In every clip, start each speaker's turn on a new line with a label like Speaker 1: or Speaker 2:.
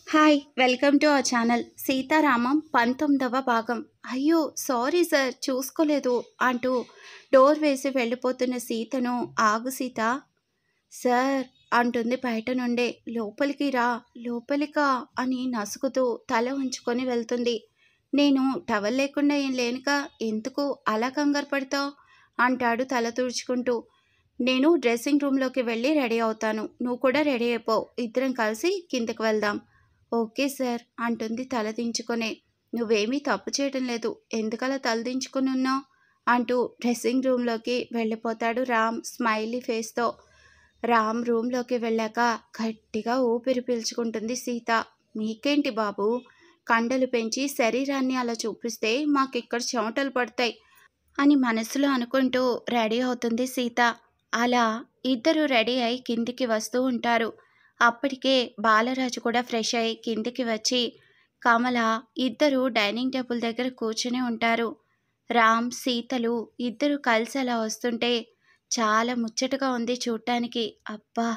Speaker 1: Hi welcome to our channel. Sitaramam 19వ భాగం. అయ్యో సారీ సార్ చూసుకోలేదు అంటూ డోర్ వేసి వెళ్ళిపోతున్న సీతను ఆగు సీత సార్ అంటుంది బయట నుండే. లోపలికి రా లోపలికా అని నసుకుతూ తల ఉంచుకొని వెళ్తుంది. నేను టవల్ లేకుండా ఏం లేనుగా ఎందుకు అలా కంగారు పడతావు అంటాడు తల తుడుచుకుంటూ. నేను డ్రెస్సింగ్ రూమ్లోకి వెళ్ళి రెడీ అవుతాను, నువ్వు కూడా రెడీ అయిపో, ఇద్దరం కలిసి కిందకి వెళ్దాం. ఓకే సార్ అంటుంది తల దించుకొని. నువ్వేమీ తప్పు చేయడం లేదు, ఎందుకలా తల దించుకుని ఉన్నావు అంటూ డ్రెస్సింగ్ రూమ్లోకి వెళ్ళిపోతాడు రామ్ స్మైలీ ఫేస్తో. రామ్ రూమ్లోకి వెళ్ళాక గట్టిగా ఊపిరి పీల్చుకుంటుంది సీత. మీకేంటి బాబు, కండలు పెంచి శరీరాన్ని అలా చూపిస్తే మాకిక్కడ చెమటలు పడతాయి అని మనసులో అనుకుంటూ రెడీ అవుతుంది సీత. అలా ఇద్దరు రెడీ అయి కిందికి వస్తూ ఉంటారు. అప్పటికే బాలరాజు కూడా ఫ్రెష్ అయి కిందికి వచ్చి కమల ఇద్దరు డైనింగ్ టేబుల్ దగ్గర కూర్చుని ఉంటారు. రామ్ సీతలు ఇద్దరు కలిసి అలా వస్తుంటే చాలా ముచ్చటగా ఉంది చూడటానికి. అబ్బా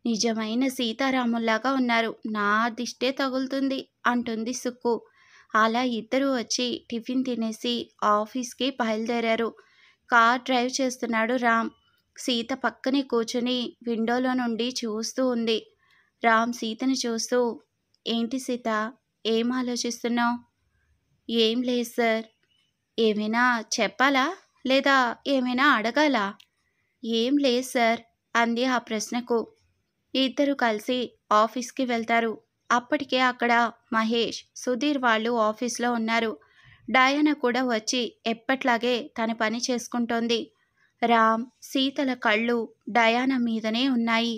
Speaker 1: నిజమైన సీతారాముల్లాగా ఉన్నారు, నా దిష్టే తగులుతుంది అంటుంది సుక్కు. అలా ఇద్దరు వచ్చి టిఫిన్ తినేసి ఆఫీస్కి బయలుదేరారు. కార్ డ్రైవ్ చేస్తున్నాడు రామ్. సీత పక్కనే కూర్చుని విండోలో నుండి చూస్తూ ఉంది. రామ్ సీతని చూస్తూ, ఏంటి సీత ఏం ఆలోచిస్తున్నావు? ఏం లేదు సార్. ఏమైనా చెప్పాలా లేదా ఏమైనా అడగాలా? ఏం లేదు సార్ అంది ఆ ప్రశ్నకు. ఇద్దరు కలిసి ఆఫీస్కి వెళ్తారు. అప్పటికే అక్కడ మహేష్ సుధీర్ వాళ్ళు ఆఫీస్లో ఉన్నారు. డయానా కూడా వచ్చి ఎప్పట్లాగే తన పని చేసుకుంటోంది. రామ్ సీతల కళ్ళు డయానా మీదనే ఉన్నాయి.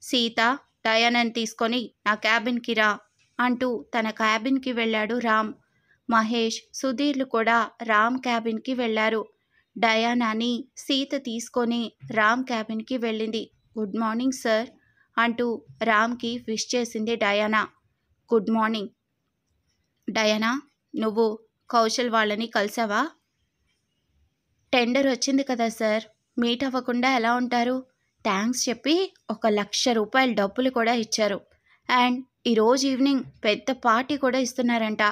Speaker 1: సీత డయానాని తీసుకొని నా క్యాబిన్కి రా అంటూ తన క్యాబిన్కి వెళ్ళాడు రామ్. మహేష్ సుధీర్లు కూడా రామ్ క్యాబిన్కి వెళ్ళారు. డయానాని సీత తీసుకొని రామ్ క్యాబిన్కి వెళ్ళింది. గుడ్ మార్నింగ్ సార్ అంటూ రామ్కి విష్ చేసింది డయానా. Good morning. డయానా, నువ్వు కౌశల్ వాళ్ళని కలిసావా? టెండర్ వచ్చింది కదా సార్, మీట్ అవ్వకుండా ఎలా ఉంటారు? థ్యాంక్స్ చెప్పి ₹1,00,000 డబ్బులు కూడా ఇచ్చారు. అండ్ ఈరోజు ఈవినింగ్ పెద్ద పార్టీ కూడా ఇస్తున్నారంట.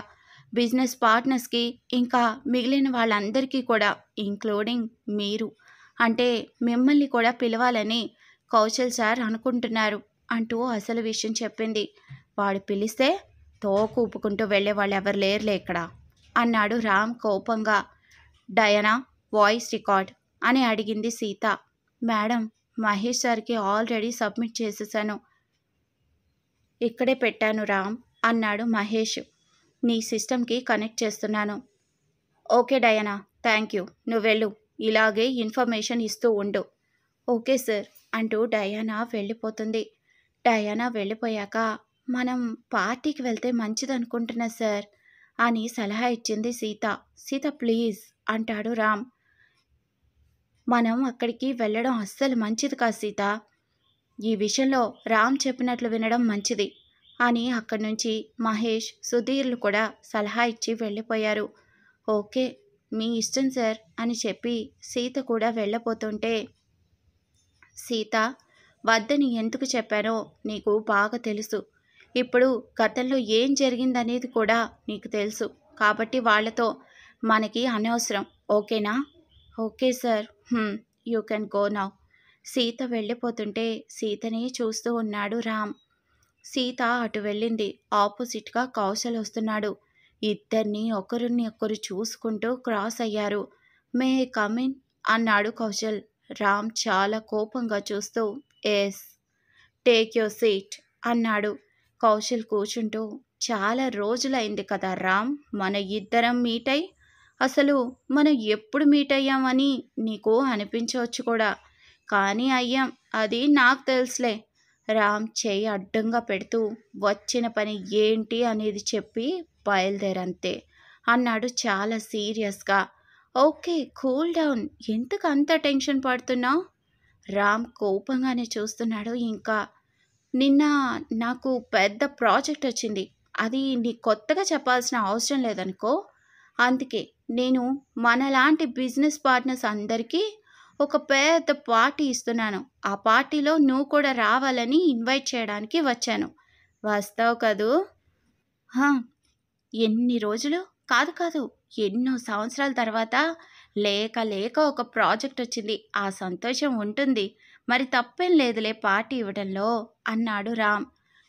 Speaker 1: బిజినెస్ పార్ట్నర్స్కి ఇంకా మిగిలిన వాళ్ళందరికీ కూడా, ఇంక్లూడింగ్ మీరు, అంటే మిమ్మల్ని కూడా పిలవాలని కౌశల్ సార్ అనుకుంటున్నారు అంటూ అసలు విషయం చెప్పింది. వాడు పిలిస్తే తోక ఊపుకుంటూ వెళ్ళే వాళ్ళు ఎవరు లేరులే ఇక్కడ అన్నాడు రామ్ కోపంగా. డయానా వాయిస్ రికార్డ్ అని అడిగింది సీత. మేడం, మహేష్ సార్కి ఆల్రెడీ సబ్మిట్ చేసేసాను, ఇక్కడే పెట్టాను రామ్ అన్నాడు మహేష్. నీ సిస్టమ్కి కనెక్ట్ చేస్తున్నాను. ఓకే డయానా, థ్యాంక్ యూ, నువ్వు వెళ్ళు, ఇలాగే ఇన్ఫర్మేషన్ ఇస్తూ ఉండు. ఓకే సార్ అంటూ డయానా వెళ్ళిపోతుంది. డయానా వెళ్ళిపోయాక మనం పార్టీకి వెళ్తే మంచిదనుకుంటున్నా సార్ అని సలహా ఇచ్చింది సీత. సీత ప్లీజ్ అంటాడు రామ్. మనం అక్కడికి వెళ్ళడం అస్సలు మంచిది కాదు సీత, ఈ విషయంలో రామ్ చెప్పినట్లు వినడం మంచిది అని అక్కడి నుంచి మహేష్ సుధీర్లు కూడా సలహా ఇచ్చి వెళ్ళిపోయారు. ఓకే మీ ఇష్టం సార్ అని చెప్పి సీత కూడా వెళ్ళబోతుంటే, సీత వద్దని ఎందుకు చెప్పానో నీకు బాగా తెలుసు. ఇప్పుడు గతంలో ఏం జరిగిందనేది కూడా నీకు తెలుసు, కాబట్టి వాళ్ళతో మనకి అనవసరం, ఓకేనా? Okay sir, you can go now. Sita వెళ్ళిపోతుంటే సీతని చూస్తూ ఉన్నాడు రామ్. సీత అటు వెళ్ళింది. ఆపోజిట్గా కౌశల్ వస్తున్నాడు. ఇద్దరిని ఒకరిని ఒకరు చూసుకుంటూ క్రాస్ అయ్యారు. మే కమిన్ అన్నాడు కౌశల్. రామ్ చాలా కోపంగా చూస్తూ ఎస్ టేక్ యువర్ సీట్ అన్నాడు. కౌశల్ కూర్చుంటూ, చాలా రోజులైంది కదా రామ్ మన ఇద్దరం మీట్ అయి, అసలు మనం ఎప్పుడు మీట్ అయ్యామని నీకు అనిపించవచ్చు కూడా, కానీ అయ్యాం అది నాకు తెలుసులే. రామ్ చేయి అడ్డంగా పెడుతూ వచ్చిన పని ఏంటి అనేది చెప్పి బయలుదేరంతే అన్నాడు చాలా సీరియస్గా. ఓకే కూల్ డౌన్, ఎందుకు అంత టెన్షన్ పడుతున్నావు? రామ్ కోపంగానే చూస్తున్నాడు. ఇంకా నిన్న నాకు పెద్ద ప్రాజెక్ట్ వచ్చింది, అది నీకు కొత్తగా చెప్పాల్సిన అవసరం లేదనుకో. అందుకే నేను మనలాంటి బిజినెస్ పార్ట్నర్స్ అందరికీ ఒక పెద్ద పార్టీ ఇస్తున్నాను. ఆ పార్టీలో నువ్వు కూడా రావాలని ఇన్వైట్ చేయడానికి వచ్చాను. వస్తావు కదూ? హా! ఎన్ని రోజులు? కాదు కాదు. ఎన్నో సంవత్సరాల తర్వాత లేక లేక ఒక ప్రాజెక్ట్ వచ్చింది. ఆ సంతోషం ఉంటుంది. మరి తప్పేం లేదులే పార్టీ ఇవ్వడంలో అన్నాడు రామ్.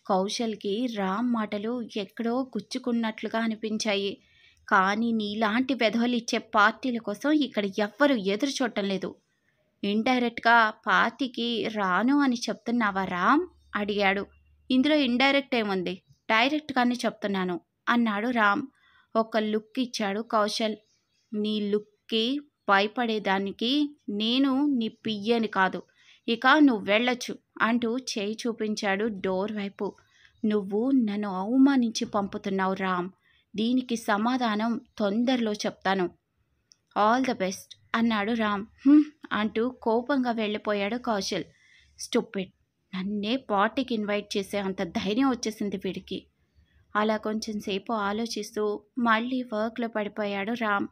Speaker 1: కౌశల్‌కి రామ్ మాటలు ఎక్కడో గుచ్చుకున్నట్లుగా అనిపించాయి. కానీ నీలాంటి వెధవలిచ్చే పార్టీల కోసం ఇక్కడ ఎవ్వరు ఎదురు చూడటం లేదు. ఇండైరెక్ట్‌గా పార్టీకి రాను అని చెప్తున్నావా రామ్? అడిగాడు. ఇందులో ఇండైరెక్ట్ ఏముంది? డైరెక్ట్‌గానే చెప్తున్నాను అన్నాడు రామ్. ఒక లుక్ ఇచ్చాడు కౌశల్. నీ లుక్‌కి భయపడేదానికి నేను నీ పియ్యని కాదు. ఇక నువ్వు వెళ్ళొచ్చు అంటూ చేయి చూపించాడు డోర్ వైపు. నువ్వు నన్ను అవమానించి పంపుతున్నావు రామ్. దీనికి సమాధానం తొందరలో చెప్తాను. ఆల్ ద బెస్ట్ అన్నాడు రామ్. అంటూ కోపంగా వెళ్ళిపోయాడు కౌశల్. స్టూపిడ్. నన్నే పార్టీకి ఇన్వైట్ చేసే అంత ధైర్యం వచ్చేసింది వీడికి. అలా కొంచెం సేపు ఆలోచిస్తూ మళ్ళీ వర్క్లో పడిపోయాడు రామ్.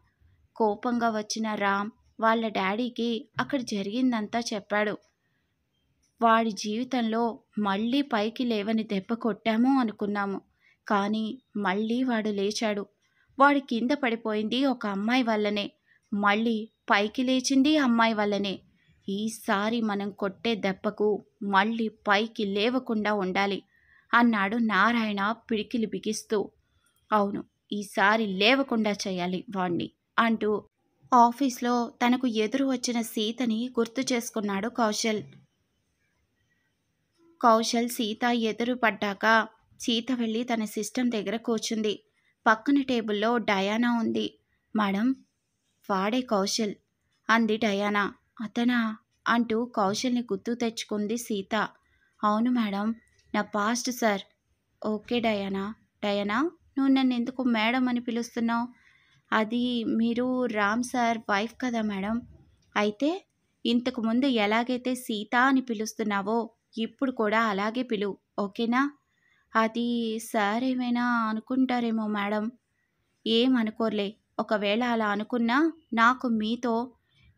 Speaker 1: కోపంగా వచ్చిన రామ్ వాళ్ళ డాడీకి అక్కడ జరిగిందంతా చెప్పాడు. వాడి జీవితంలో మళ్ళీ పైకి లేవని దెబ్బ కొట్టాము అనుకున్నాము. కానీ మళ్ళీ వాడు లేచాడు. వాడి కింద పడిపోయింది ఒక అమ్మాయి వల్లనే. మళ్ళీ పైకి లేచింది అమ్మాయి వల్లనే. ఈసారి మనం కొట్టే దెబ్బకు మళ్ళీ పైకి లేవకుండా ఉండాలి అన్నాడు నారాయణ పిడికిలి బిగిస్తూ. అవును, ఈసారి లేవకుండా చేయాలి వాణ్ణి అంటూ ఆఫీస్లో తనకు ఎదురు వచ్చిన సీతని గుర్తు చేసుకున్నాడు కౌశల్. సీత ఎదురు పడ్డాక సీత వెళ్ళి తన సిస్టమ్ దగ్గర కూర్చుంది. పక్కన టేబుల్లో డయానా ఉంది. మేడం, వాడే కౌశల్ అంది డయానా. అతనా అంటూ కౌశల్ని గుర్తు తెచ్చుకుంది సీత. అవును మేడం, నా past sir. Okay Diana. Diana, నువ్వు నన్ను ఎందుకు మేడం అని పిలుస్తున్నావు? అది మీరు రామ్ సార్ వైఫ్ కదా మేడం. అయితే ఇంతకుముందు ఎలాగైతే సీత అని పిలుస్తున్నావో ఇప్పుడు కూడా అలాగే పిలువు, ఓకేనా? అది సార్ ఏమైనా అనుకుంటారేమో మేడం. ఏమనుకోర్లే. ఒకవేళ అలా అనుకున్నా నాకు మీతో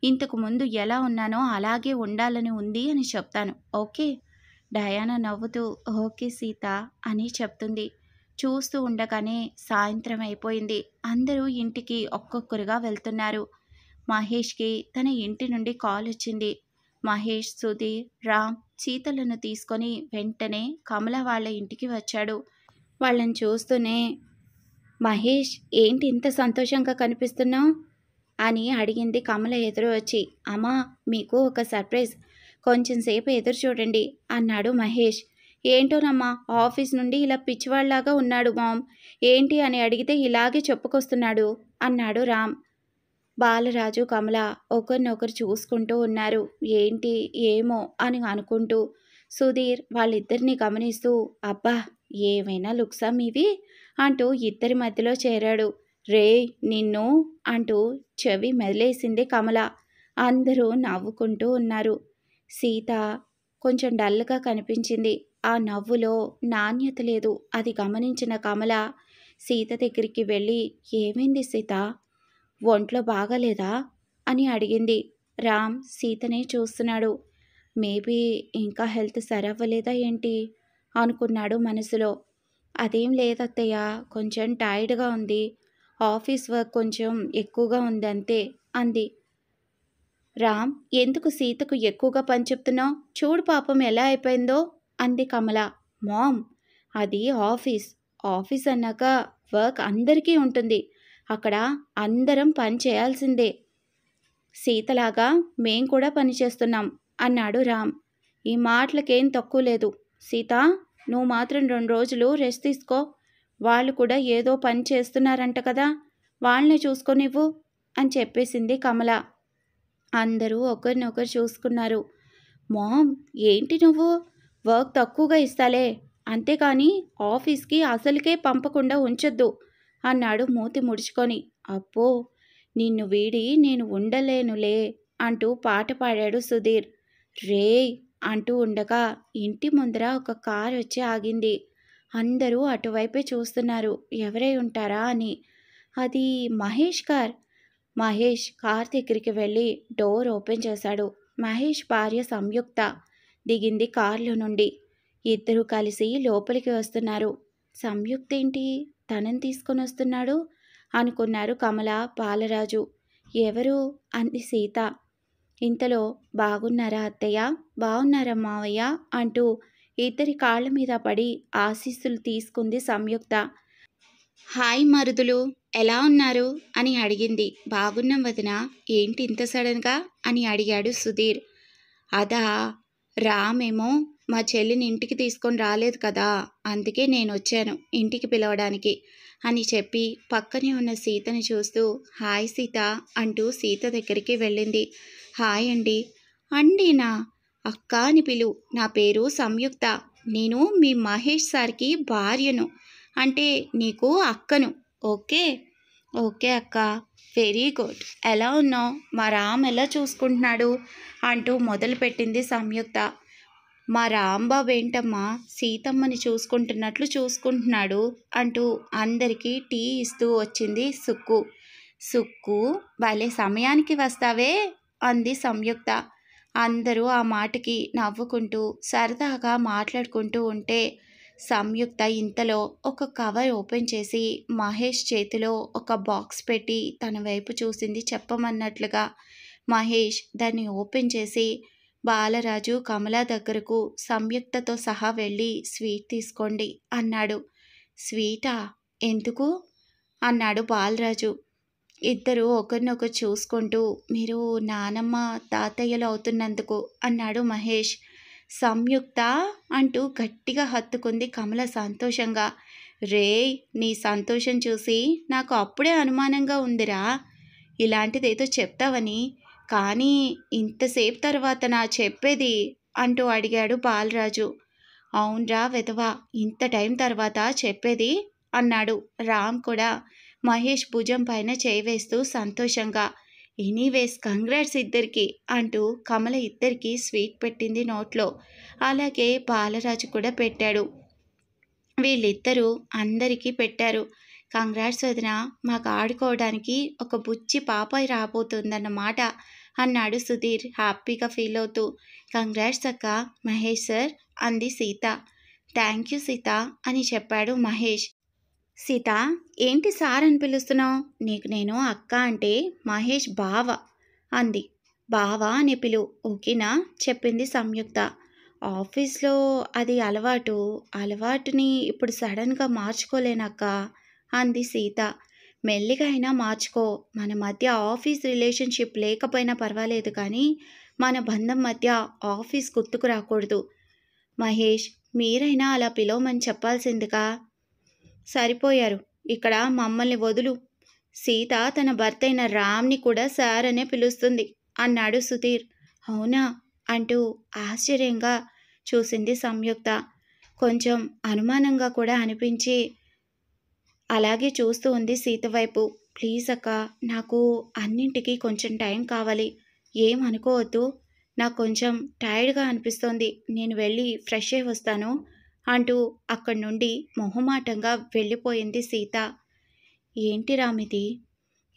Speaker 1: ఇంతకు ముందు ఎలా ఉన్నానో అలాగే ఉండాలని ఉంది అని చెప్తాను, ఓకే? డయానా నవ్వుతూ ఓకే సీత అని చెప్తుంది. చూస్తూ ఉండగానే సాయంత్రం అయిపోయింది. అందరూ ఇంటికి ఒక్కొక్కరుగా వెళ్తున్నారు. మహేష్కి తన ఇంటి నుండి కాల్ వచ్చింది. మహేష్, సుధీర్, రామ్ సీతలను తీసుకొని వెంటనే కమల వాళ్ళ ఇంటికి వచ్చాడు. వాళ్ళని చూస్తూనే మహేష్, ఏంటి ఇంత సంతోషంగా కనిపిస్తున్నావు అని అడిగింది కమల ఎదురు వచ్చి. అమ్మా, మీకు ఒక సర్ప్రైజ్, కొంచెం సేపు ఎదురు చూడండి అన్నాడు మహేష్. ఏంటోనమ్మా, ఆఫీస్ నుండి ఇలా పిచ్చివాళ్లాగా ఉన్నాడు మామ్. ఏంటి అని అడిగితే ఇలాగే చెప్పుకొస్తున్నాడు అన్నాడు రామ్. బాలరాజు, కమల ఒకరినొకరు చూసుకుంటూ ఉన్నారు. ఏంటి ఏమో అని అనుకుంటూ సుధీర్ వాళ్ళిద్దరిని గమనిస్తూ అబ్బా, ఏమైనా లుక్సా మీవి అంటూ ఇద్దరి మధ్యలో చేరాడు. రే నిన్ను అంటూ చెవి మెదిలేసింది కమల. అందరూ నవ్వుకుంటూ ఉన్నారు. సీత కొంచెం డల్గా కనిపించింది. ఆ నవ్వులో నాణ్యత లేదు. అది గమనించిన కమల సీత దగ్గరికి వెళ్ళి ఏమైంది సీత, ఒంట్లో బాగాలేదా అని అడిగింది. రామ్ సీతనే చూస్తున్నాడు. మేబీ ఇంకా హెల్త్ సరవ్వలేదా ఏంటి అనుకున్నాడు మనసులో. అదేం లేదత్తయ్య, కొంచెం టైర్డ్గా ఉంది. ఆఫీస్ వర్క్ కొంచెం ఎక్కువగా ఉందంతే అంది. రామ్, ఎందుకు సీతకు ఎక్కువగా పని చెప్తున్నావు? చూడు పాపం ఎలా అయిపోయిందో అంది కమల. మామ్, అది ఆఫీస్ అన్నాక వర్క్ అందరికీ ఉంటుంది. అక్కడ అందరం పని చేయాల్సిందే. సీతలాగా మేం కూడా పని చేస్తున్నాం అన్నాడు రామ్. ఈ మాటలకేం తక్కువ లేదు. సీత, నువ్వు మాత్రం 2 రోజులు రెస్ట్ తీసుకో. వాళ్ళు కూడా ఏదో పని చేస్తున్నారంట కదా, వాళ్ళని చూసుకొనివ్వు అని చెప్పేసింది కమల. అందరూ ఒకరినొకరు చూసుకున్నారు. మామ్, ఏంటి నువ్వు? వర్క్ తక్కువగా ఇస్తాలే, అంతేకాని ఆఫీస్కి అసలుకే పంపకుండా ఉంచొద్దు అన్నాడు మూతి ముడుచుకొని. అబ్బో, నిన్ను వీడి నేను ఉండలేనులే అంటూ పాట పాడాడు సుధీర్. రేయ్ అంటూ ఉండగా ఇంటి ముందర ఒక కారు వచ్చి ఆగింది. అందరూ అటువైపే చూస్తున్నారు, ఎవరై ఉంటారా అని. అది మహేష్ కార్. మహేష్ కార్ దగ్గరికి వెళ్ళి డోర్ ఓపెన్ చేశాడు. మహేష్ భార్య సంయుక్త దిగింది కార్లో నుండి. ఇద్దరూ కలిసి లోపలికి వస్తున్నారు. సంయుక్త ఏంటి తనని తీసుకొని వస్తున్నాడు అనుకున్నారు కమల, బాలరాజు. ఎవరు అంది సీత. ఇంతలో బాగున్నారా అత్తయ్య, బాగున్నారా మావయ్య అంటూ ఇద్దరి కాళ్ళ మీద పడి ఆశీస్సులు తీసుకుంది సంయుక్త. హాయ్ మరుదులు, ఎలా ఉన్నారు అని అడిగింది. బాగున్నాం వదిన, ఏంటి ఇంత సడన్గా అని అడిగాడు సుధీర్. అదా, రామేమో మా చెల్లిని ఇంటికి తీసుకొని రాలేదు కదా, అందుకే నేను వచ్చాను ఇంటికి పిలవడానికి అని చెప్పి పక్కనే ఉన్న సీతని చూస్తూ హాయ్ సీత అంటూ సీత దగ్గరికి వెళ్ళింది. హాయ్ అండి. అండినా? అక్క అని పిలు, నా పేరు సంయుక్త, నేను మీ మహేష్ సార్కి భార్యను, అంటే నీకు అక్కను. ఓకే? ఓకే అక్క, వెరీ గుడ్. ఎలా ఉన్నావు, మా రామ్ ఎలా చూసుకుంటున్నాడు అంటూ మొదలుపెట్టింది సంయుక్త. మా రాంబాబు ఏంటమ్మా సీతమ్మని చూసుకుంటున్నట్లు చూసుకుంటున్నాడు అంటూ అందరికీ టీ ఇస్తూ వచ్చింది సుక్కు. సుక్కు, భలే సమయానికి వస్తావే అంది సంయుక్త. అందరూ ఆ మాటకి నవ్వుకుంటూ సరదాగా మాట్లాడుకుంటూ ఉంటే సంయుక్త ఇంతలో ఒక కవర్ ఓపెన్ చేసి మహేష్ చేతిలో ఒక బాక్స్ పెట్టి తన వైపు చూసింది చెప్పమన్నట్లుగా. మహేష్ దాన్ని ఓపెన్ చేసి బాలరాజు, కమల దగ్గరకు సంయుక్తతో సహా వెళ్ళి స్వీట్ తీసుకోండి అన్నాడు. స్వీటా, ఎందుకు అన్నాడు బాలరాజు. ఇద్దరు ఒకరినొకరు చూసుకుంటూ మీరు నానమ్మ తాతయ్యలు అవుతున్నందుకు అన్నాడు మహేష్. సంయుక్త అంటూ గట్టిగా హత్తుకుంది కమల సంతోషంగా. రేయ్, నీ సంతోషం చూసి నాకు అప్పుడే అనుమానంగా ఉందిరా, ఇలాంటిదేదో చెప్తావని. కానీ ఇంతసేపు తర్వాత నా చెప్పేది అంటూ అడిగాడు బాలరాజు. అవునరా వెధవా, ఇంత టైం తర్వాత చెప్పేది అన్నాడు రామ్ కూడా మహేష్ భుజం పైన చేయి వేస్తూ సంతోషంగా. ఎనీవేస్ కంగ్రాట్స్ ఇద్దరికి అంటూ కమల ఇద్దరికి స్వీట్ పెట్టింది నోట్లో. అలాగే బాలరాజు కూడా పెట్టాడు. వీళ్ళిద్దరూ అందరికీ పెట్టారు. కంగ్రాట్స్ వదిన, మాకు ఆడుకోవడానికి ఒక బుచ్చి పాపాయి రాబోతుందన్నమాట అన్నాడు సుధీర్ హ్యాపీగా ఫీల్ అవుతూ. కంగ్రాట్స్ అక్క మహేష్ సార్ అంది సీత. థ్యాంక్ యూ సీత అని చెప్పాడు మహేష్. సీత, ఏంటి సార్ అని పిలుస్తున్నావు? నీకు నేను అక్క అంటే మహేష్ బావ అంది. బావా అని పిలు, ఓకేనా చెప్పింది సంయుక్త. ఆఫీస్లో అది అలవాటుని ఇప్పుడు సడన్గా మార్చుకోలేనక్క అంది సీత. మెల్లిగా అయినా మార్చుకో, మన మధ్య ఆఫీస్ రిలేషన్షిప్ లేకపోయినా పర్వాలేదు కానీ మన బంధం మధ్య ఆఫీస్ గుర్తుకు రాకూడదు. మహేష్, మీరైనా అలా పిలవమని చెప్పాల్సిందిగా. సరిపోయారు, ఇక్కడ మమ్మల్ని వదులు. సీత తన భర్త అయిన రామ్ని కూడా సార్ అనే పిలుస్తుంది అన్నాడు సుధీర్. అవునా అంటూ ఆశ్చర్యంగా చూసింది సంయుక్త. కొంచెం అనుమానంగా కూడా అనిపించి అలాగే చూస్తూ ఉంది సీత వైపు. ప్లీజ్ అక్క, నాకు అన్నింటికీ కొంచెం టైం కావాలి, ఏమనుకోవద్దు, నాకు కొంచెం టైర్డ్గా అనిపిస్తోంది, నేను వెళ్ళి ఫ్రెష్ అయి వస్తాను అంటూ అక్కడి నుండి మొహమాటంగా వెళ్ళిపోయింది సీత. ఏంటి రామిది,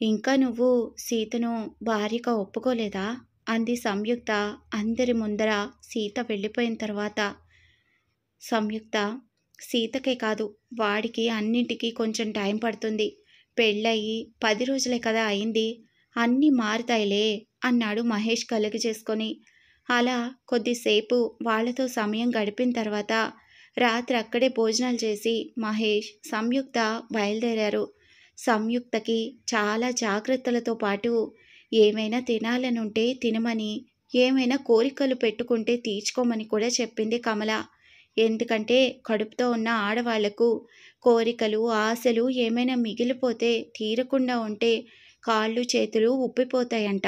Speaker 1: ఇంకా నువ్వు సీతను భార్యగా ఒప్పుకోలేదా అంది సంయుక్త అందరి ముందర సీత వెళ్ళిపోయిన తర్వాత. సంయుక్త, సీతకే కాదు వాడికి అన్నింటికీ కొంచెం టైం పడుతుంది, పెళ్ళయి 10 రోజులే కదా అయింది, అన్నీ మారుతాయిలే అన్నాడు మహేష్ కలుగు చేసుకొని. అలా కొద్దిసేపు వాళ్లతో సమయం గడిపిన తర్వాత రాత్రి అక్కడే భోజనాలు చేసి మహేష్, సంయుక్త బయలుదేరారు. సంయుక్తకి చాలా జాగ్రత్తలతో పాటు ఏమైనా తినాలనుంటే తినమని, ఏమైనా కోరికలు పెట్టుకుంటే తీర్చుకోమని కూడా చెప్పింది కమల. ఎందుకంటే కడుపుతో ఉన్న ఆడవాళ్లకు కోరికలు, ఆశలు ఏమైనా మిగిలిపోతే తీరకుండా ఉంటే కాళ్ళు చేతులు ఉబ్బిపోతాయంట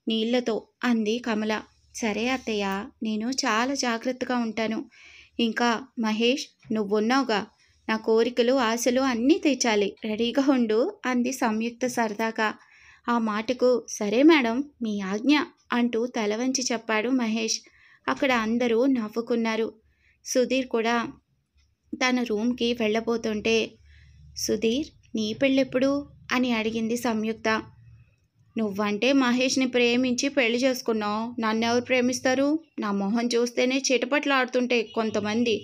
Speaker 1: నీళ్లతో అంది కమల. సరే అత్తయ్య, నేను చాలా జాగ్రత్తగా ఉంటాను. ఇంకా మహేష్, నువ్వున్నావుగా, నా కోరికలు ఆశలు అన్నీ తీర్చాలి, రెడీగా ఉండు అంది సంయుక్త సరదాగా. ఆ మాటకు సరే మేడం, మీ ఆజ్ఞ అంటూ తల వంచి చెప్పాడు మహేష్. అక్కడ అందరూ నవ్వుకున్నారు. సుధీర్ కూడా తన రూమ్కి వెళ్ళబోతుంటే సుధీర్, నీ పెళ్ళెప్పుడు అని అడిగింది సంయుక్త. నువ్వంటే మహేష్ని ప్రేమించి పెళ్లి చేసుకున్నావు, నన్నెవరు ప్రేమిస్తారు, నా మొహం చూస్తేనే చిటపట్లాడుతుంటే కొంతమంది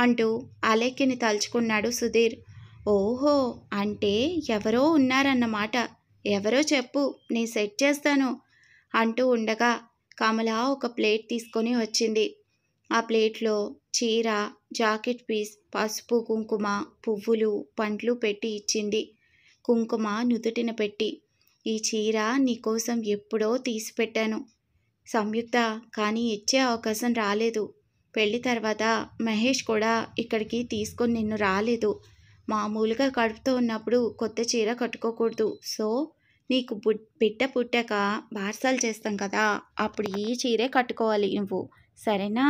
Speaker 1: అంటూ అలెక్కిని తలుచుకున్నాడు సుధీర్. ఓహో! అంటే ఎవరో ఉన్నారన్నమాట. ఎవరో చెప్పు, నేను సెట్ చేస్తాను అంటూ ఉండగా కమల ఒక ప్లేట్ తీసుకొని వచ్చింది. ఆ ప్లేట్‌లో చీర, జాకెట్ పీస్, పసుపు, కుంకుమ, పువ్వులు, పండ్లు పెట్టి ఇచ్చింది. కుంకుమ నుదుటిన పెట్టి, "ఈ చీర నీకోసం ఎప్పుడో తీసిపెట్టాను సంయుక్త, కానీ ఇచ్చే అవకాశం రాలేదు. పెళ్లి తర్వాత మహేష్ కూడా ఇక్కడికి తీసుకొని నిన్ను రాలేదు. మామూలుగా కడుపుతో ఉన్నప్పుడు కొత్త చీర కట్టుకోకూడదు. సో నీకు బిడ్డ పుట్టాక బారసాలు చేస్తాం కదా, అప్పుడు ఈ చీరే కట్టుకోవాలి నువ్వు. సరేనా?"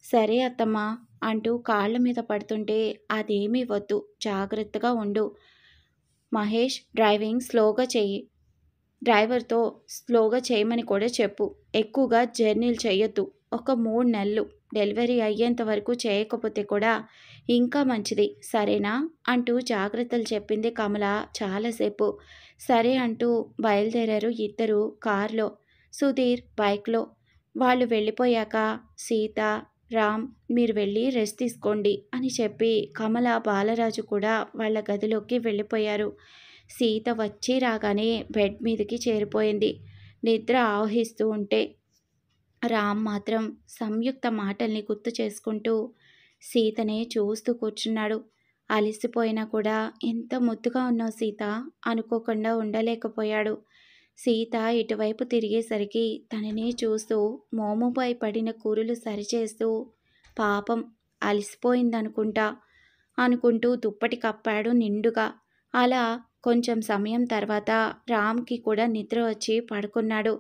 Speaker 1: "సరే అత్తమ్మ" అంటూ కాళ్ళ మీద పడుతుంటే, "అదేమీ వద్దు, జాగ్రత్తగా ఉండు. మహేష్ డ్రైవింగ్ స్లోగా చెయ్యి. డ్రైవర్తో స్లోగా చేయమని కూడా చెప్పు. ఎక్కువగా జర్నీలు చేయొద్దు. ఒక 3 నెలలు డెలివరీ అయ్యేంత వరకు చేయకపోతే కూడా ఇంకా మంచిది. సరేనా?" అంటూ జాగ్రత్తలు చెప్పింది కమల చాలాసేపు. సరే అంటూ బయలుదేరారు ఇద్దరు కారులో, సుధీర్ బైక్లో. వాళ్ళు వెళ్ళిపోయాక సీత, రామ్, "మీరు వెళ్ళి రెస్ట్ తీసుకోండి" అని చెప్పి కమల, బాలరాజు కూడా వాళ్ళ గదిలోకి వెళ్ళిపోయారు. సీత వచ్చి రాగానే బెడ్ మీదకి చేరిపోయింది నిద్ర ఆవహిస్తూ ఉంటే. రామ్ మాత్రం సంయుక్త మాటల్ని గుర్తు చేసుకుంటూ సీతనే చూస్తూ కూర్చున్నాడు. అలసిపోయినా కూడా, "ఎంత ముద్దుగా ఉన్నావు సీత" అనుకోకుండా ఉండలేకపోయాడు. సీత ఇటువైపు తిరిగేసరికి తననే చూస్తూ మోముపై పడిన కురులు సరిచేస్తూ, "పాపం అలసిపోయిందనుకుంటా" అనుకుంటూ దుప్పటి కప్పాడు నిండుగా. అలా కొంచెం సమయం తర్వాత రామ్‌కి కూడా నిద్ర వచ్చి పడుకున్నాడు.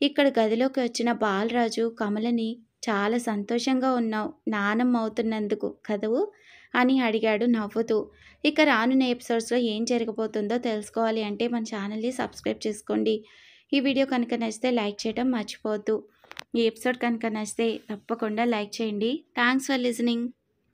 Speaker 1: ఇక్కడ గదిలోకి వచ్చిన బాలరాజు కమలని, "చాలా సంతోషంగా ఉన్నావు నానమ్మ అవుతున్నందుకు కదూ" అని అడిగాడు నవ్వుతూ. ఇక రానున్న ఎపిసోడ్స్‌లో ఏం జరగబోతుందో తెలుసుకోవాలి అంటే మన ఛానల్‌ని సబ్స్క్రైబ్ చేసుకోండి. ఈ వీడియో కనుక నచ్చితే లైక్ చేయడం మర్చిపోవద్దు. ఈ ఎపిసోడ్ కనుక నచ్చితే తప్పకుండా లైక్ చేయండి. Thanks for listening.